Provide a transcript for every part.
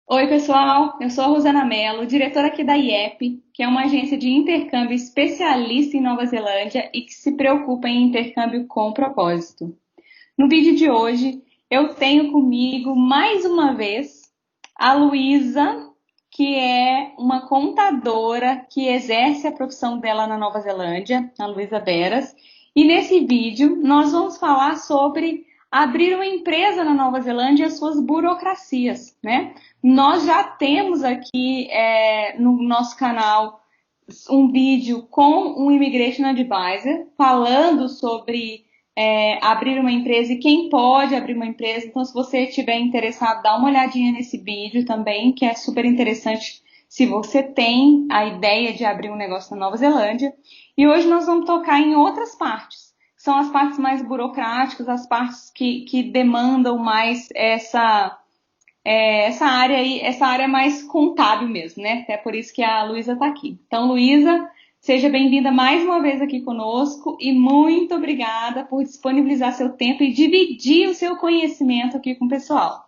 Oi, pessoal. Eu sou a Rosana Mello, diretora aqui da IEP, que é uma agência de intercâmbio especialista em Nova Zelândia e que se preocupa em intercâmbio com propósito. No vídeo de hoje, eu tenho comigo mais uma vez a Luísa, que é uma contadora que exerce a profissão dela na Nova Zelândia, a Luísa Beras. E nesse vídeo, nós vamos falar sobre abrir uma empresa na Nova Zelândia e as suas burocracias, né? Nós já temos aqui no nosso canal um vídeo com um Immigration Advisor falando sobre abrir uma empresa e quem pode abrir uma empresa. Então, se você estiver interessado, dá uma olhadinha nesse vídeo também, que é super interessante se você tem a ideia de abrir um negócio na Nova Zelândia. E hoje nós vamos tocar em outras partes. São as partes mais burocráticas, as partes que demandam mais essa área aí, essa área mais contábil mesmo, né? Até por isso que a Luísa está aqui. Então, Luísa, seja bem-vinda mais uma vez aqui conosco e muito obrigada por disponibilizar seu tempo e dividir o seu conhecimento aqui com o pessoal.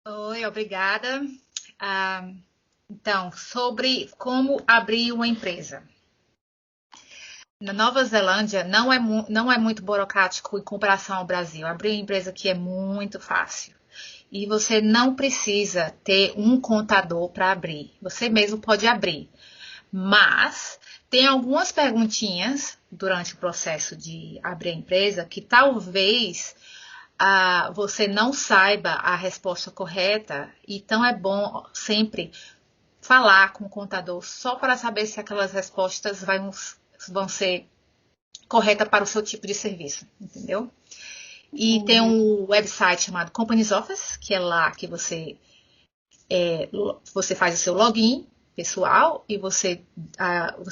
Oi, obrigada. Ah, então, sobre como abrir uma empresa. Na Nova Zelândia não é muito burocrático em comparação ao Brasil. Abrir uma empresa aqui é muito fácil. E você não precisa ter um contador para abrir. Você mesmo pode abrir. Mas tem algumas perguntinhas durante o processo de abrir a empresa que talvez você não saiba a resposta correta, então é bom sempre falar com o contador só para saber se aquelas respostas vão ser corretas para o seu tipo de serviço, entendeu? E tem Entendi. um website chamado Companies Office, que é lá que você faz o seu login pessoal e você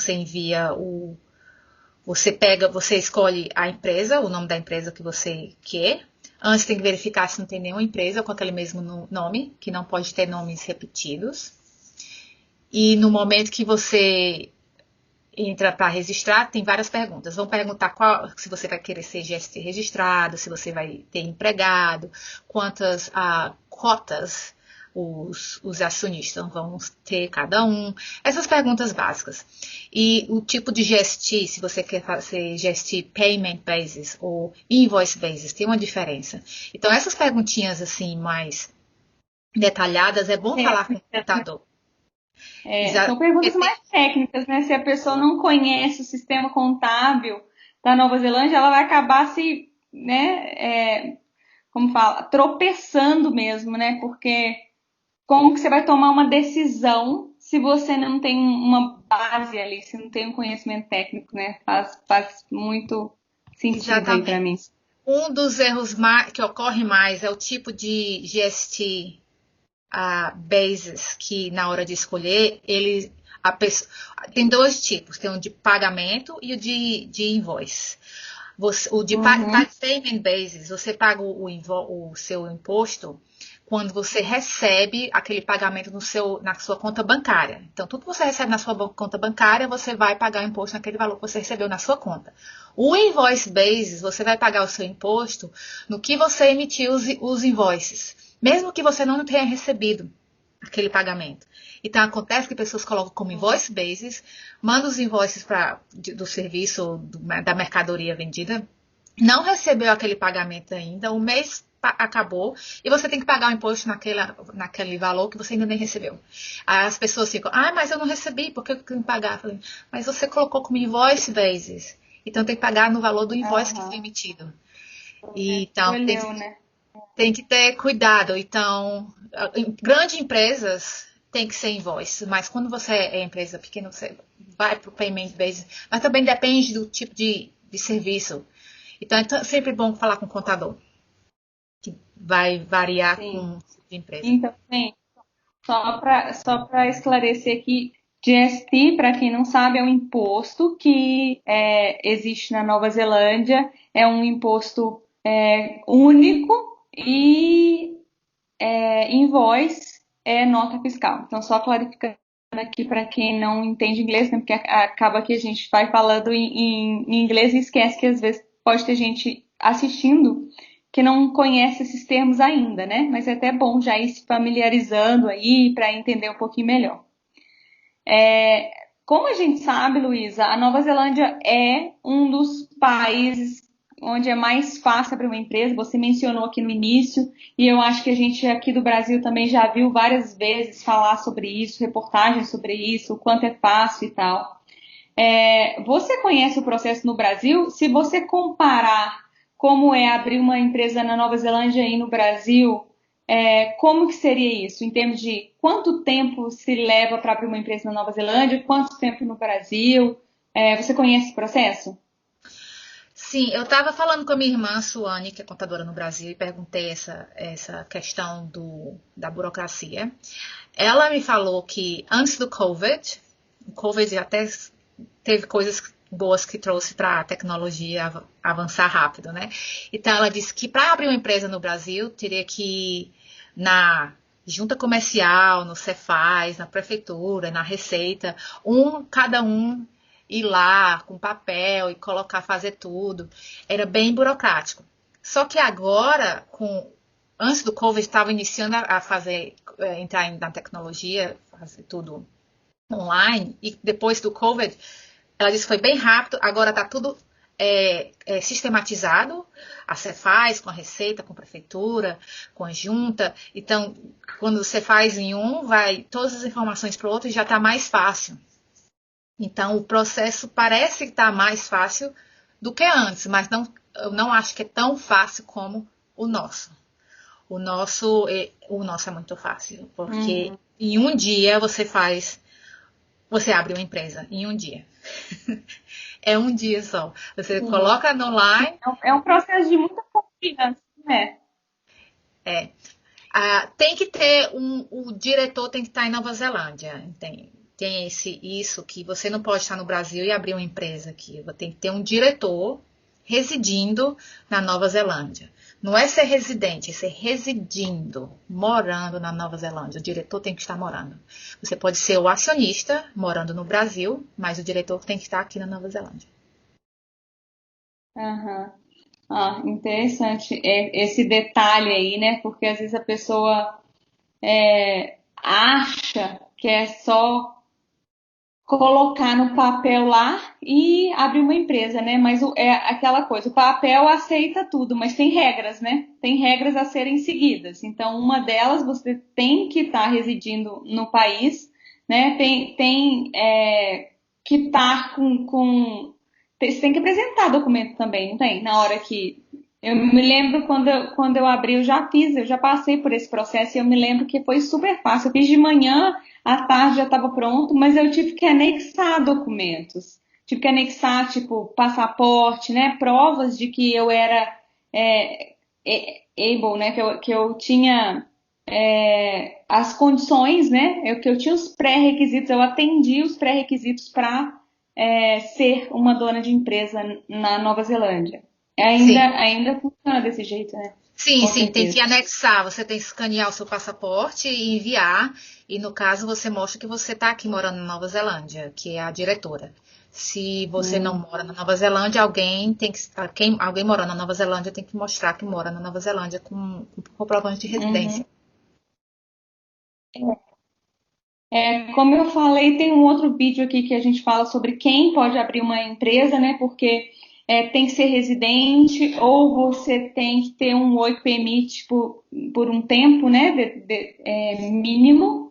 envia você escolhe a empresa, o nome da empresa que você quer. Antes tem que verificar se não tem nenhuma empresa com aquele mesmo nome, que não pode ter nomes repetidos. E no momento que você entra para registrar, tem várias perguntas. Vão perguntar se você vai querer ser GST registrado, se você vai ter empregado, quantas cotas os acionistas vão ter cada um. Essas perguntas básicas. E o tipo de GST, se você quer fazer GST Payment Basis ou Invoice Basis, tem uma diferença. Então, essas perguntinhas assim mais detalhadas, é bom falar com o contador. São perguntas mais técnicas, né? Se a pessoa não conhece o sistema contábil da Nova Zelândia, ela vai acabar se, né, como fala, tropeçando mesmo, né? Porque como que você vai tomar uma decisão se você não tem uma base ali, se não tem um conhecimento técnico, né? Faz muito sentido aí para Exatamente. mim. Um dos erros que ocorre mais é o tipo de GST basis que na hora de escolher, tem dois tipos, tem o de pagamento e o de invoice. O de Uhum. payment basis, você paga o seu imposto quando você recebe aquele pagamento na sua conta bancária. Então, tudo que você recebe na sua conta bancária, você vai pagar o imposto naquele valor que você recebeu na sua conta. O invoice basis, você vai pagar o seu imposto no que você emitiu os invoices, mesmo que você não tenha recebido aquele pagamento. Então, acontece que pessoas colocam como invoice basis, mandam os invoices do serviço, da mercadoria vendida, não recebeu aquele pagamento ainda, o mês acabou e você tem que pagar o imposto naquele valor que você ainda nem recebeu. Aí as pessoas ficam, mas eu não recebi, por que eu tenho que pagar? Eu falei, mas você colocou como invoice basis, então tem que pagar no valor do invoice que foi Aham. emitido. Então Escolheu, né? tem que ter cuidado. Então, grandes empresas tem que ser invoice, mas quando você é empresa pequena, você vai para o payment basis, mas também depende do tipo de serviço. Então, é sempre bom falar com o contador, que vai variar com Sim. o tipo de empresa. Então, gente, só para esclarecer aqui, GST, para quem não sabe, é um imposto que existe na Nova Zelândia, é um imposto único e invoice é nota fiscal. Então, só clarificando aqui para quem não entende inglês, né, porque acaba que a gente vai falando em inglês e esquece que às vezes pode ter gente assistindo que não conhece esses termos ainda, né? Mas é até bom já ir se familiarizando aí para entender um pouquinho melhor. Como a gente sabe, Luísa, a Nova Zelândia é um dos países onde é mais fácil abrir uma empresa. Você mencionou aqui no início, e eu acho que a gente aqui do Brasil também já viu várias vezes falar sobre isso, reportagens sobre isso, o quanto é fácil e tal. Você conhece o processo no Brasil? Se você comparar como é abrir uma empresa na Nova Zelândia e no Brasil, como que seria isso? Em termos de quanto tempo se leva para abrir uma empresa na Nova Zelândia, quanto tempo no Brasil? Você conhece esse processo? Sim, eu estava falando com a minha irmã, Suane, que é contadora no Brasil, e perguntei essa questão da burocracia. Ela me falou que antes do Covid, o Covid até teve coisas boas que trouxe para a tecnologia avançar rápido, né? Então ela disse que para abrir uma empresa no Brasil, teria que ir na junta comercial, no Cefaz, na prefeitura, na Receita, cada um ir lá com papel e colocar, fazer tudo. Era bem burocrático. Só que agora, antes do Covid, estava iniciando a fazer, entrar na tecnologia, fazer tudo online, e depois do Covid, ela disse que foi bem rápido, agora está tudo sistematizado, a Cefaz com a Receita, com a Prefeitura, com a Junta. Então, quando você faz em um, vai todas as informações para o outro e já está mais fácil. Então, o processo parece estar mais fácil do que antes, mas eu não acho que é tão fácil como o nosso. O nosso é muito fácil, porque em um dia você abre uma empresa, em um dia. É um dia só. Você coloca no online. É um processo de muita confiança, né? Tem que ter o diretor tem que estar em Nova Zelândia. Tem isso que você não pode estar no Brasil e abrir uma empresa aqui. Tem que ter um diretor residindo na Nova Zelândia. Não é ser residente, é ser residindo, morando na Nova Zelândia. O diretor tem que estar morando. Você pode ser o acionista morando no Brasil, mas o diretor tem que estar aqui na Nova Zelândia. Aham. Interessante esse detalhe aí, né? Porque às vezes a pessoa acha que é só colocar no papel lá e abrir uma empresa, né? Mas é aquela coisa, o papel aceita tudo, mas tem regras, né? Tem regras a serem seguidas. Então, uma delas, você tem que estar residindo no país, né? Tem que estar você tem que apresentar documento também, não tem? Na hora que eu me lembro quando eu abri, eu já passei por esse processo e eu me lembro que foi super fácil. Eu fiz de manhã, à tarde já estava pronto, mas eu tive que anexar documentos. Tive que anexar, tipo, passaporte, né? Provas de que eu era able, né? Que eu tinha as condições, né? Que eu tinha os pré-requisitos, eu atendi os pré-requisitos para ser uma dona de empresa na Nova Zelândia. Sim. Ainda funciona desse jeito, né? Sim, Com sim, tem que certeza. anexar. Você tem que escanear o seu passaporte e enviar. E no caso, você mostra que você está aqui morando na Nova Zelândia, que é a diretora. Se você não mora na Nova Zelândia, alguém morando na Nova Zelândia tem que mostrar que mora na Nova Zelândia com comprovante de residência. Como eu falei, tem um outro vídeo aqui que a gente fala sobre quem pode abrir uma empresa, né? Porque tem que ser residente ou você tem que ter um work permit por um tempo, né? Mínimo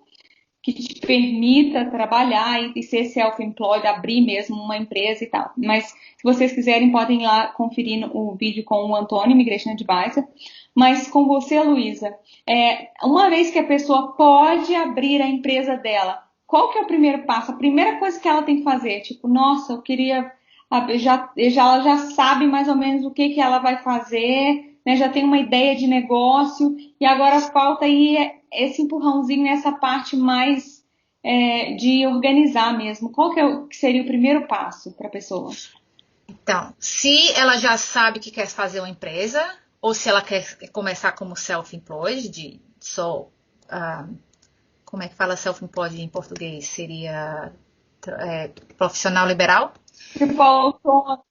que te permita trabalhar e ser self-employed, abrir mesmo uma empresa e tal. Mas se vocês quiserem, podem ir lá conferir o vídeo com o Antônio, Immigration Advisor. Mas com você, Luísa, uma vez que a pessoa pode abrir a empresa dela, qual que é o primeiro passo? A primeira coisa que ela tem que fazer, tipo, nossa, eu queria, ela já sabe mais ou menos o que que ela vai fazer, né? Já tem uma ideia de negócio e agora falta aí esse empurrãozinho nessa parte mais de organizar mesmo. Qual que seria o primeiro passo para a pessoa? Então, se ela já sabe que quer fazer uma empresa, ou se ela quer começar como self-employed, como é que fala self-employed em português? Seria profissional liberal? Tipo, autônomo.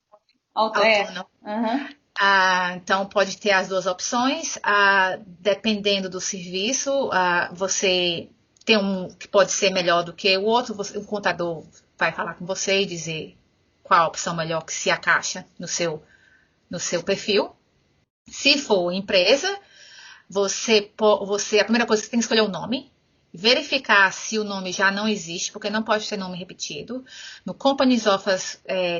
Autônomo. Uhum. Então, pode ter as duas opções. Dependendo do serviço, você tem um que pode ser melhor do que o outro. O contador vai falar com você e dizer qual a opção melhor que se encaixa no seu perfil. Se for empresa, a primeira coisa que você tem que escolher o nome. Verificar se o nome já não existe, porque não pode ter nome repetido. No Companies Office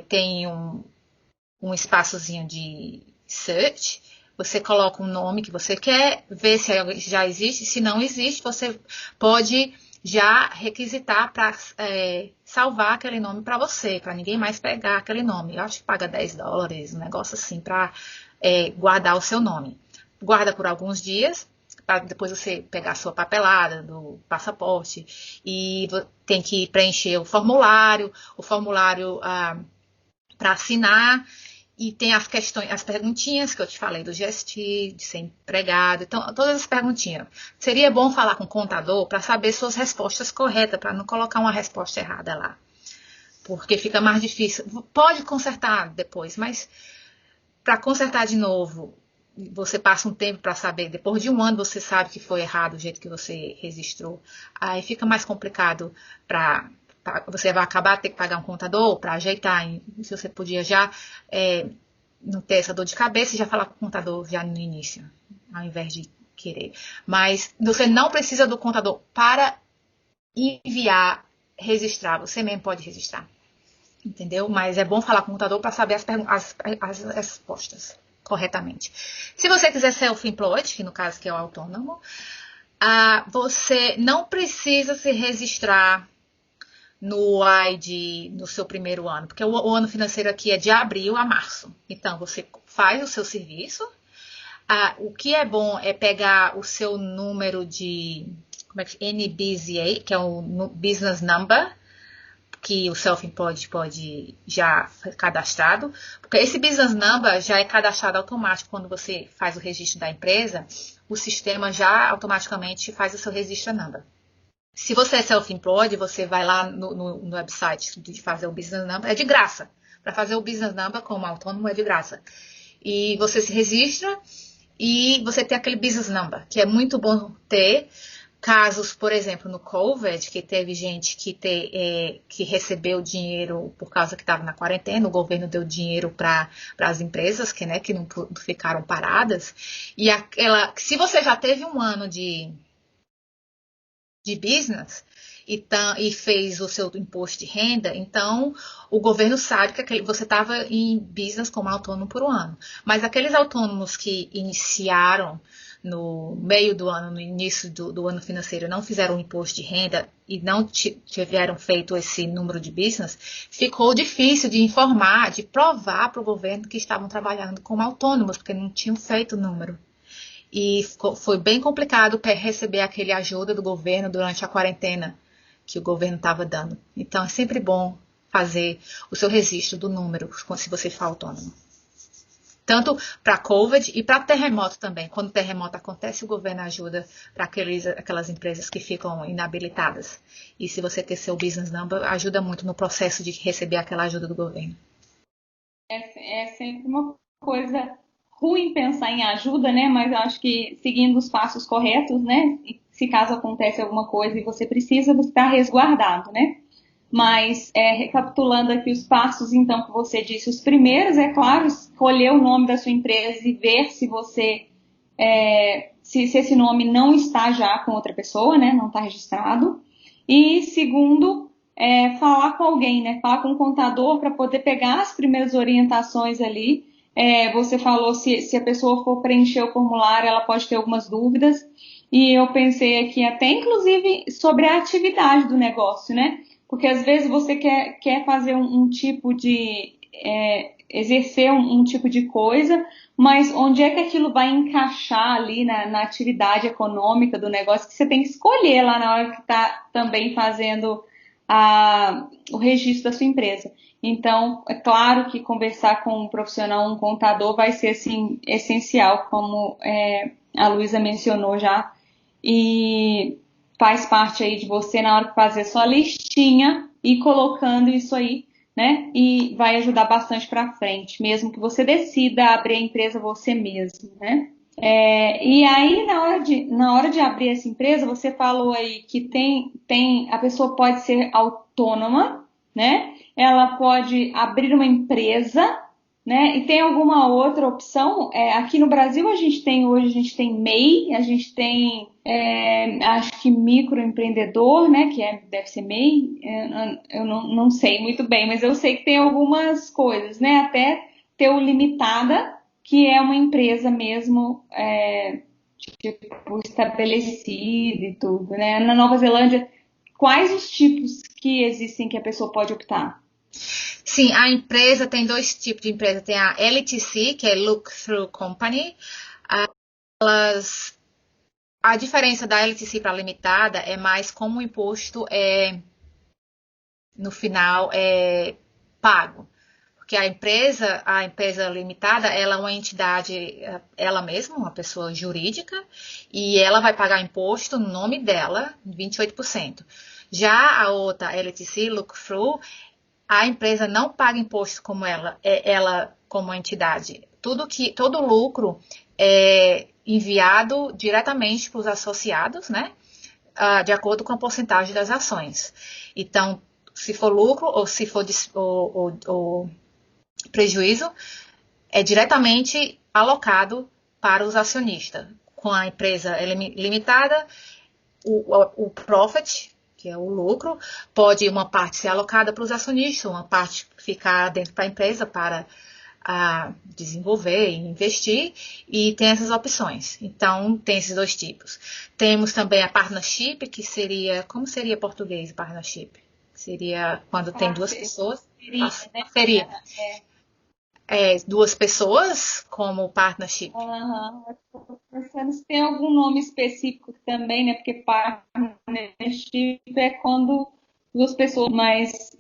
tem um espaçozinho de search, você coloca um nome que você quer, vê se já existe, se não existe, você pode já requisitar para salvar aquele nome para você, para ninguém mais pegar aquele nome. Eu acho que paga $10, um negócio assim, para guardar o seu nome. Guarda por alguns dias, para depois você pegar a sua papelada do passaporte e tem que preencher o formulário para assinar. E tem as questões, as perguntinhas que eu te falei do GST, de ser empregado, então todas as perguntinhas. Seria bom falar com o contador para saber suas respostas corretas, para não colocar uma resposta errada lá. Porque fica mais difícil. Pode consertar depois, mas para consertar de novo, você passa um tempo para saber. Depois de um ano você sabe que foi errado o jeito que você registrou. Aí fica mais complicado para... Você vai acabar ter que pagar um contador para ajeitar. Se você podia já não ter essa dor de cabeça e já falar com o contador já no início, ao invés de querer. Mas você não precisa do contador para enviar, registrar. Você mesmo pode registrar. Entendeu? Mas é bom falar com o contador para saber as respostas corretamente. Se você quiser self-employed, que no caso que é o autônomo, você não precisa se registrar no ID no seu primeiro ano, porque o ano financeiro aqui é de abril a março. Então, você faz o seu serviço. O que é bom é pegar o seu número de NBZA, que é o Business Number, que o Self-Employed pode já cadastrado, porque esse Business Number já é cadastrado automático quando você faz o registro da empresa, o sistema já automaticamente faz o seu registro number. Se você é self-employed, você vai lá no website de fazer o business number, é de graça. Para fazer o business number como autônomo é de graça. E você se registra e você tem aquele business number, que é muito bom ter. Casos, por exemplo, no COVID, que teve gente que recebeu dinheiro por causa que estava na quarentena, o governo deu dinheiro para as empresas que não ficaram paradas. E se você já teve um ano de business e fez o seu imposto de renda, então o governo sabe que você estava em business como autônomo por um ano. Mas aqueles autônomos que iniciaram no meio do ano, no início do ano financeiro, não fizeram o imposto de renda e não tiveram feito esse número de business, ficou difícil de informar, de provar para o governo que estavam trabalhando como autônomos, porque não tinham feito o número. E foi bem complicado para receber aquele ajuda do governo durante a quarentena que o governo estava dando. Então, é sempre bom fazer o seu registro do número, se você for autônomo. Tanto para COVID e para terremoto também. Quando o terremoto acontece, o governo ajuda para aquelas empresas que ficam inabilitadas. E se você ter seu business number, ajuda muito no processo de receber aquela ajuda do governo. É sempre uma coisa ruim pensar em ajuda, né? Mas eu acho que seguindo os passos corretos, né? Se caso acontece alguma coisa e você precisa, você está resguardado, né? Mas, recapitulando aqui os passos, então, que você disse, os primeiros, é claro, escolher o nome da sua empresa e ver se você, se esse nome não está já com outra pessoa, né? Não está registrado. E, segundo, falar com alguém, né? Falar com um contador para poder pegar as primeiras orientações ali. Você falou se a pessoa for preencher o formulário, ela pode ter algumas dúvidas. E eu pensei aqui até, inclusive, sobre a atividade do negócio, né? Porque às vezes você quer fazer um tipo de... exercer um tipo de coisa, mas onde é que aquilo vai encaixar ali na atividade econômica do negócio, que você tem que escolher lá na hora que está também fazendo o registro da sua empresa. Então, é claro que conversar com um profissional, um contador, vai ser assim, essencial, como a Luísa mencionou já, e faz parte aí de você, na hora de fazer sua listinha, e colocando isso aí né? E vai ajudar bastante para frente, mesmo que você decida abrir a empresa você mesmo, né? E aí, na hora de abrir essa empresa, você falou aí que a pessoa pode ser autônoma, né? Ela pode abrir uma empresa, né? E tem alguma outra opção? Aqui no Brasil hoje a gente tem MEI, a gente tem, acho que microempreendedor, né? Deve ser MEI, eu não sei muito bem, mas eu sei que tem algumas coisas, né? Até ter o limitada, que é uma empresa mesmo, tipo, estabelecida e tudo, né? Na Nova Zelândia, quais os tipos que existem que a pessoa pode optar? Sim, a empresa tem dois tipos de empresa. Tem a LTC, que é Look-Through Company. A diferença da LTC para a limitada é mais como o imposto no final é pago. Porque a empresa limitada, ela é uma entidade, ela mesma, uma pessoa jurídica, e ela vai pagar imposto no nome dela, 28%. Já a outra LTC, Look-Through, a empresa não paga imposto como ela como entidade. Todo lucro é enviado diretamente para os associados, né? De acordo com a porcentagem das ações. Então, se for lucro ou se for ou prejuízo, é diretamente alocado para os acionistas. Com a empresa limitada, o profit, que é o lucro, pode uma parte ser alocada para os acionistas, uma parte ficar dentro da empresa para desenvolver e investir, e tem essas opções. Então, tem esses dois tipos. Temos também a partnership, que seria, como seria em português partnership? Seria quando tem duas pessoas. Seria, duas pessoas como partnership. Uhum. Estou pensando se tem algum nome específico também, né? Porque partnership é quando duas pessoas, mas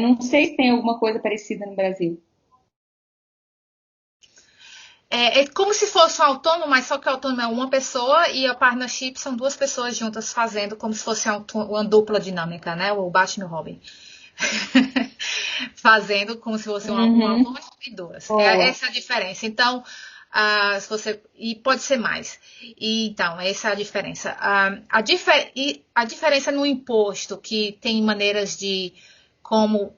não sei se tem alguma coisa parecida no Brasil. É como se fosse um autônomo, mas só que o autônomo é uma pessoa e a partnership são duas pessoas juntas fazendo como se fosse uma dupla dinâmica, né? O Batman e o Robin. Fazendo como se fosse uma Uhum. e duas. Boa. Essa é a diferença. Então, se você. E pode ser mais. E, então, essa é a diferença. A diferença no imposto, que tem maneiras de como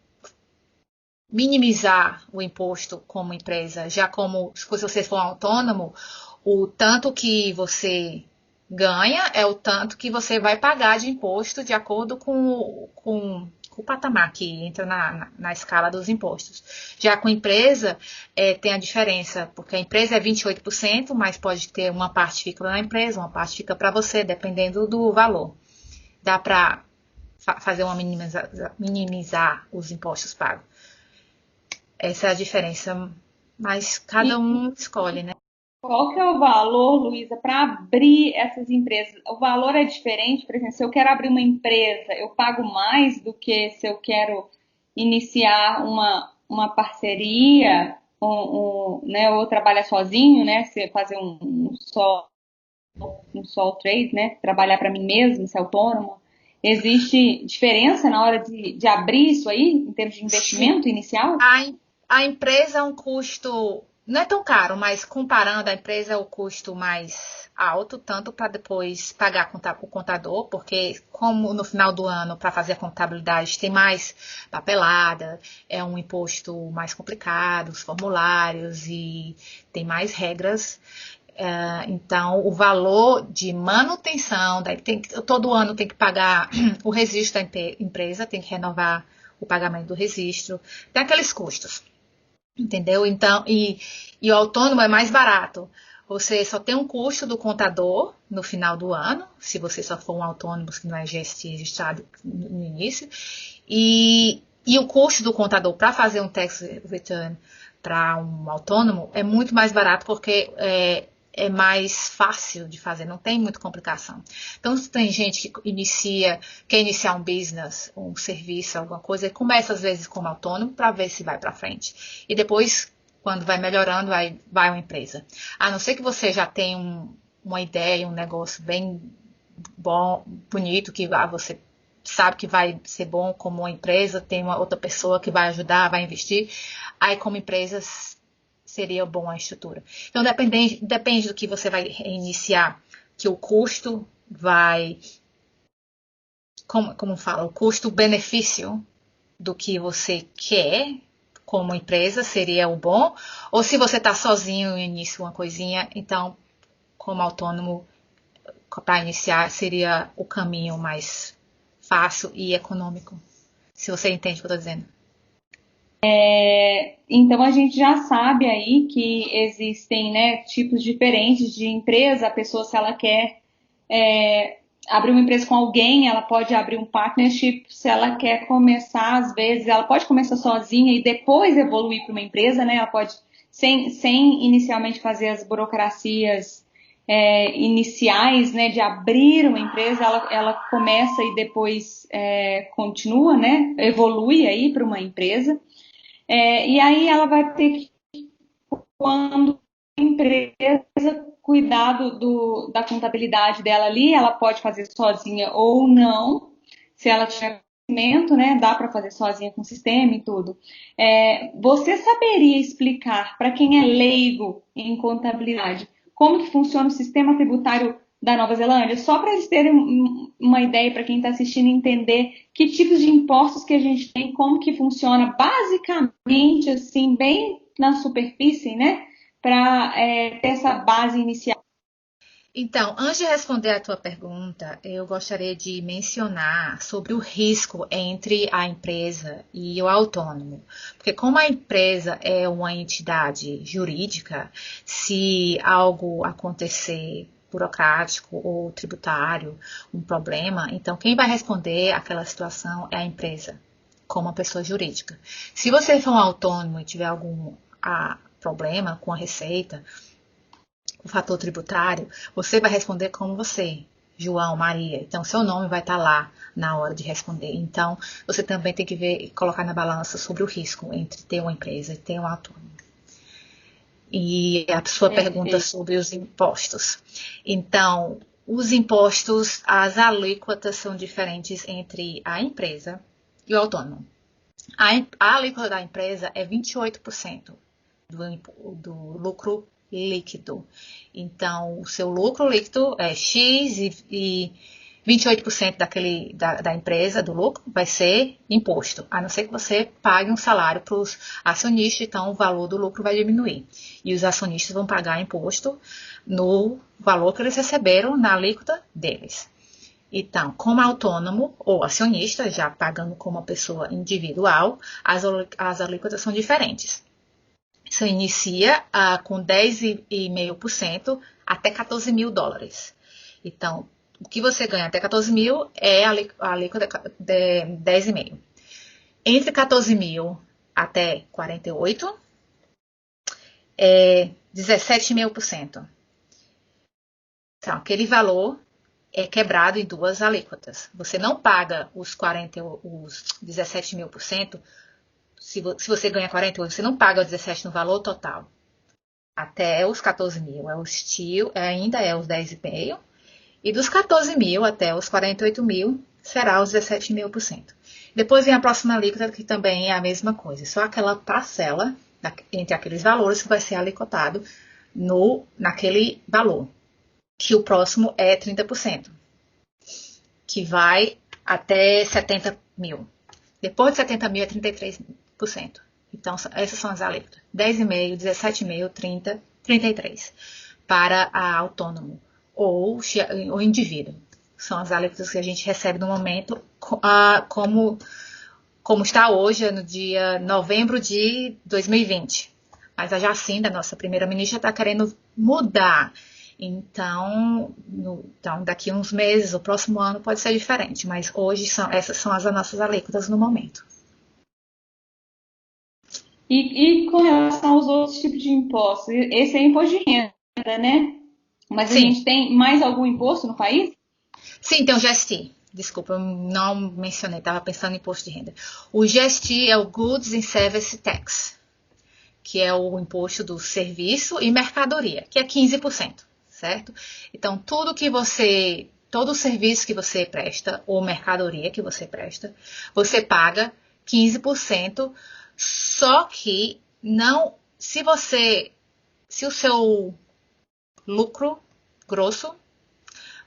minimizar o imposto como empresa, já como se você for um autônomo, o tanto que você ganha é o tanto que você vai pagar de imposto de acordo com o patamar que entra na escala dos impostos. Já com empresa, tem a diferença, porque a empresa é 28%, mas pode ter uma parte fica na empresa, uma parte fica para você, dependendo do valor. Dá para fazer uma minimizar os impostos pagos. Essa é a diferença, mas cada E um escolhe, né? qual que é o valor, Luísa, para abrir essas empresas? O valor é diferente, por exemplo, se eu quero abrir uma empresa, eu pago mais do que se eu quero iniciar uma parceria, né, ou trabalhar sozinho, né, se fazer um sole trade, né, trabalhar para mim mesmo, ser autônomo. Existe diferença na hora de abrir isso aí, em termos de Sim. investimento inicial? A empresa é um custo, não é tão caro, mas comparando a empresa é o custo mais alto, tanto para depois pagar o contador, porque como no final do ano, para fazer a contabilidade, tem mais papelada, é um imposto mais complicado, os formulários e tem mais regras. Então, o valor de manutenção, todo ano tem que pagar o registro da empresa, tem que renovar o pagamento do registro, tem aqueles custos, entendeu? Então, e o autônomo é mais barato. Você só tem um custo do contador no final do ano, se você só for um autônomo que não é GST registrado no início, e o custo do contador para fazer um tax return para um autônomo é muito mais barato porque é mais fácil de fazer, não tem muita complicação. Então, se tem gente que quer iniciar um business, um serviço, alguma coisa, começa às vezes como autônomo para ver se vai para frente. E depois, quando vai melhorando, vai uma empresa. A não ser que você já tenha uma ideia, um negócio bem bom, bonito, que você sabe que vai ser bom como uma empresa, tem uma outra pessoa que vai ajudar, vai investir. Aí, como empresa, seria bom a estrutura. Então, depende do que você vai iniciar, que o custo vai... Como fala? O custo-benefício do que você quer como empresa seria o bom. Ou se você está sozinho no início, uma coisinha, então, como autônomo, para iniciar, seria o caminho mais fácil e econômico. Se você entende o que eu estou dizendo. Então a gente já sabe aí que existem, né, tipos diferentes de empresa. A pessoa, se ela quer abrir uma empresa com alguém, ela pode abrir um partnership. Se ela quer começar, às vezes, ela pode começar sozinha e depois evoluir para uma empresa, né? Ela pode, sem inicialmente fazer as burocracias iniciais, né, de abrir uma empresa, ela começa e depois continua, né? Evolui aí para uma empresa. E aí ela vai ter que, quando a empresa cuidar da contabilidade dela ali, ela pode fazer sozinha ou não, se ela tiver conhecimento, né, dá para fazer sozinha com o sistema e tudo. Você saberia explicar para quem é leigo em contabilidade como que funciona o sistema tributário da Nova Zelândia? Só para eles terem uma ideia, para quem está assistindo, entender que tipos de impostos que a gente tem, como que funciona, basicamente, assim, bem na superfície, né? Para ter essa base inicial. Então, antes de responder a tua pergunta, eu gostaria de mencionar sobre o risco entre a empresa e o autônomo. Porque como a empresa é uma entidade jurídica, se algo acontecer burocrático ou tributário, um problema, então quem vai responder aquela situação é a empresa, como uma pessoa jurídica. Se você for um autônomo e tiver algum problema com a receita, o fator tributário, você vai responder como você, João, Maria. Então, seu nome vai estar lá na hora de responder. Então, você também tem que ver, colocar na balança sobre o risco entre ter uma empresa e ter um autônomo. E a sua pergunta sobre os impostos. Então, os impostos, as alíquotas são diferentes entre a empresa e o autônomo. A alíquota da empresa é 28% do lucro líquido. Então, o seu lucro líquido é X e 28% da empresa, do lucro, vai ser imposto. A não ser que você pague um salário para os acionistas, então o valor do lucro vai diminuir. E os acionistas vão pagar imposto no valor que eles receberam na alíquota deles. Então, como autônomo ou acionista, já pagando como uma pessoa individual, as alíquotas são diferentes. Você inicia com 10,5% até 14 mil dólares. Então, o que você ganha até 14 mil é a alíquota de 10,5%. Entre 14 mil até 48, é 17,5%. Então, aquele valor é quebrado em duas alíquotas. Você não paga os 17 mil por cento. Se você ganha 48, você não paga os 17 no valor total. Até os 14 mil ainda é os 10,5%. E dos 14 mil até os 48 mil será os 17 mil por cento. Depois vem a próxima alíquota, que também é a mesma coisa. Só aquela parcela entre aqueles valores que vai ser alicotado naquele valor. Que o próximo é 30%. Que vai até 70 mil. Depois de 70 mil é 33%. Então, essas são as alíquotas. 10,5%, 17,5%, 30%, 33%. Para a autônomo ou o indivíduo. São as alíquotas que a gente recebe no momento, como está hoje, no dia novembro de 2020. Mas a Jacinda, nossa primeira-ministra, está querendo mudar. Então, daqui a uns meses, o próximo ano pode ser diferente. Mas hoje, essas são as nossas alíquotas no momento. E com relação aos outros tipos de impostos, esse é imposto de renda, né? Mas a gente tem mais algum imposto no país? Sim, tem o GST. Desculpa, eu não mencionei, estava pensando em imposto de renda. O GST é o Goods and Service Tax, que é o imposto do serviço e mercadoria, que é 15%, certo? Então, todo o serviço que você presta, ou mercadoria que você presta, você paga 15%, só que não, se o seu lucro grosso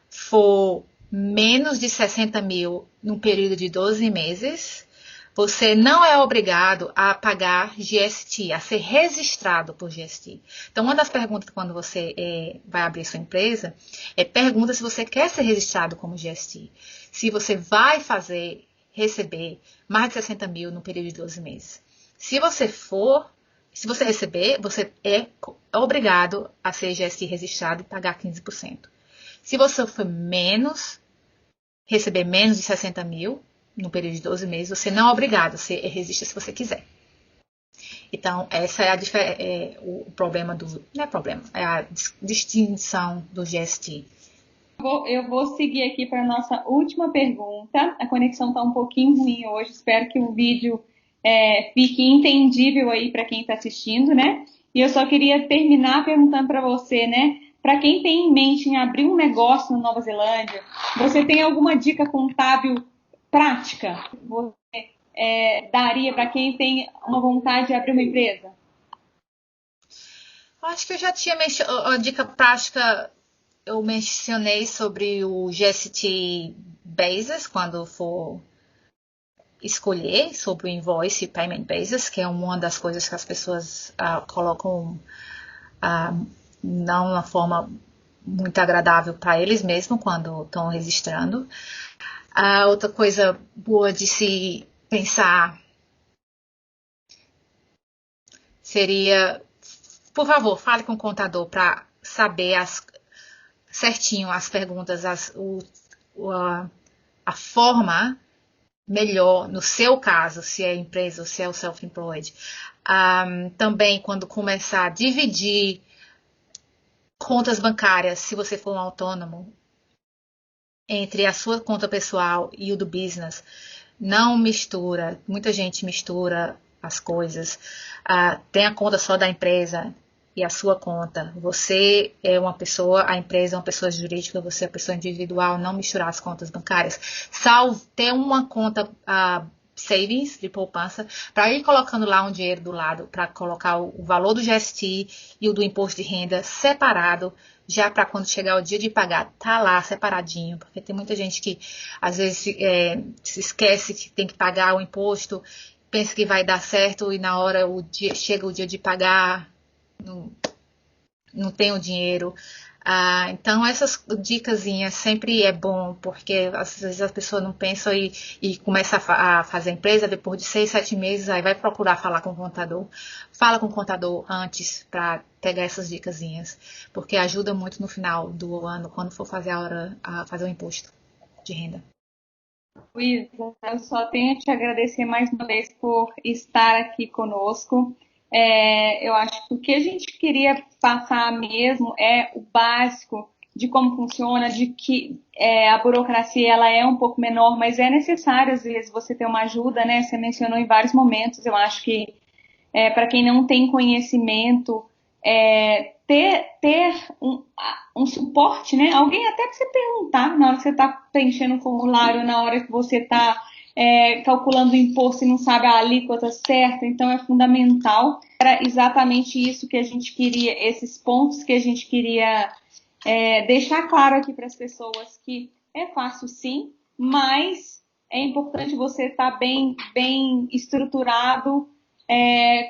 for menos de 60 mil num período de 12 meses, você não é obrigado a pagar GST, a ser registrado por GST. Então, uma das perguntas quando você vai abrir sua empresa pergunta se você quer ser registrado como GST. Se você vai receber mais de 60 mil no período de 12 meses. Se você receber, você é obrigado a ser GST registrado e pagar 15%. Se você for receber menos de 60 mil no período de 12 meses, você não é obrigado, você registra se você quiser. Então, essa é o problema não é problema, é a distinção do GST. Eu vou seguir aqui para a nossa última pergunta. A conexão está um pouquinho ruim hoje, espero que o vídeo fique entendível aí para quem está assistindo, né? E eu só queria terminar perguntando para você, né? Para quem tem em mente em abrir um negócio na Nova Zelândia, você tem alguma dica contábil prática que você daria para quem tem uma vontade de abrir uma empresa? Acho que eu já tinha a dica prática, eu mencionei sobre o GST Basis, quando for escolher sobre o Invoice Payment Basis, que é uma das coisas que as pessoas colocam não uma forma muito agradável para eles mesmos quando estão registrando. A outra coisa boa de se pensar seria, por favor, fale com o contador para saber certinho as perguntas, a forma melhor, no seu caso, se é empresa ou se é o self-employed. Também, quando começar a dividir contas bancárias, se você for um autônomo, entre a sua conta pessoal e o do business, não mistura. Muita gente mistura as coisas. Tem a conta só da empresa e a sua conta. Você é uma pessoa, a empresa é uma pessoa jurídica, você é uma pessoa individual, não misturar as contas bancárias. Ter uma conta savings, de poupança, para ir colocando lá um dinheiro do lado, para colocar o valor do GST e o do imposto de renda separado, já para quando chegar o dia de pagar, tá lá separadinho, porque tem muita gente que às vezes se esquece que tem que pagar o imposto, pensa que vai dar certo e na hora chega o dia de pagar, não tem o dinheiro. Então essas dicasinhas sempre é bom, porque às vezes a pessoa não pensa e começa a fazer a empresa, depois de 6, 7 meses, aí vai procurar falar com o contador. Fala com o contador antes para pegar essas dicasinhas, porque ajuda muito no final do ano, quando for fazer fazer o imposto de renda. Luísa, eu só tenho a te agradecer mais uma vez por estar aqui conosco. Eu acho que o que a gente queria passar mesmo é o básico de como funciona, de que a burocracia ela é um pouco menor, mas é necessário às vezes você ter uma ajuda, né? Você mencionou em vários momentos, eu acho que para quem não tem conhecimento, ter um suporte, né? Alguém até para você perguntar na hora que você está preenchendo o formulário, na hora que você está calculando o imposto e não sabe a alíquota certa, então é fundamental. Era exatamente isso que a gente queria, esses pontos que a gente queria deixar claro aqui para as pessoas, que é fácil sim, mas é importante você estar bem estruturado,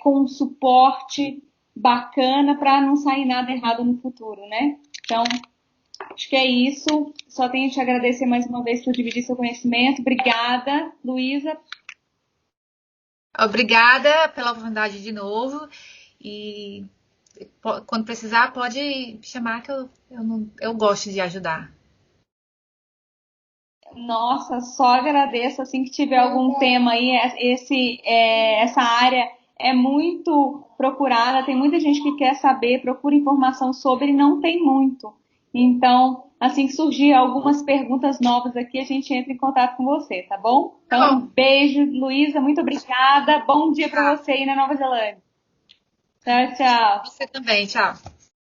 com um suporte bacana para não sair nada errado no futuro, né? Então, acho que é isso. Só tenho que te agradecer mais uma vez por dividir seu conhecimento. Obrigada, Luísa. Obrigada pela oportunidade de novo. E quando precisar, pode chamar que eu gosto de ajudar. Nossa, só agradeço. Assim que tiver algum tema aí, essa área é muito procurada, tem muita gente que quer saber, procura informação sobre e não tem muito. Então, assim que surgir algumas perguntas novas aqui, a gente entra em contato com você, tá bom? Então, um beijo, Luísa, muito obrigada. Bom dia para você aí na Nova Zelândia. Tchau, tchau. Você também, tchau.